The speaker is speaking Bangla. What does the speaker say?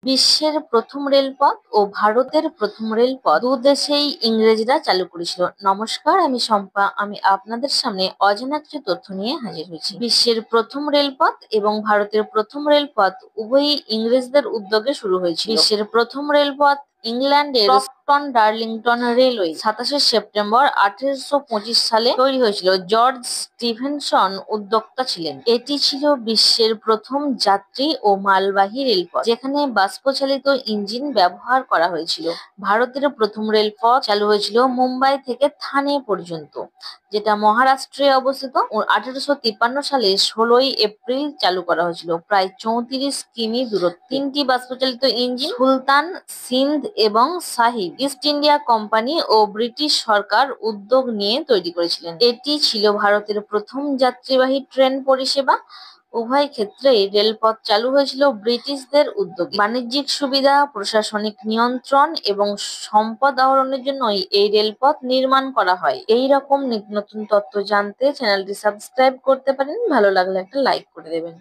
বিশ্বের প্রথম রেলপথ ও ভারতের প্রথম রেলপথ দু দেশেই ইংরেজরা চালু করেছিল। নমস্কার, আমি শম্পা। আমি আপনাদের সামনে অজানা কিছু তথ্য নিয়ে হাজির হয়েছি। বিশ্বের প্রথম রেলপথ এবং ভারতের প্রথম রেলপথ উভয়ই ইংরেজদের উদ্যোগে শুরু হয়েছিল। বিশ্বের প্রথম রেলপথ ইংল্যান্ডের ক্রফটন ডার্লিংটন রেলওয়ে 27শে সেপ্টেম্বর 1825 সালে তৈরি হয়েছিল। জর্জ স্টিভেনসন উদ্যোক্তা ছিলেন। এটি ছিল বিশ্বের প্রথম যাত্রী ও মালবাহী রেলপথ, যেখানে বাষ্পচালিত ইঞ্জিন ব্যবহার করা হয়েছিল। ভারতের প্রথম রেলপথ চালু হয়েছিল মুম্বাই থেকে থানে পর্যন্ত, যেটা মহারাষ্ট্রে অবস্থিত। 1853 সালে 16ই এপ্রিল চালু করা হয়েছিল। প্রায় 34 কিমি দূরত্ব। 3টি বাষ্পচালিত ইঞ্জিন সুলতান, সিন্ধ এবং সাহিব ইস্ট ইন্ডিয়া কোম্পানি ও ব্রিটিশ সরকার উদ্যোগ নিয়ে তৈরি করেছিলেন। এটি ছিল ভারতের প্রথম যাত্রীবাহী ট্রেন পরিষেবা। উভয় ক্ষেত্রেই রেলপথ চালু হয়েছিল ব্রিটিশদের উদ্যোগে। বাণিজ্যিক সুবিধা, প্রশাসনিক নিয়ন্ত্রণ এবং সম্পদ আহরণের জন্যই এই রেলপথ নির্মাণ করা হয়। এই রকম নিত্য নতুন তথ্য জানতে চ্যানেলটি সাবস্ক্রাইব করতে পারেন। ভালো লাগলে একটা লাইক করে দেবেন।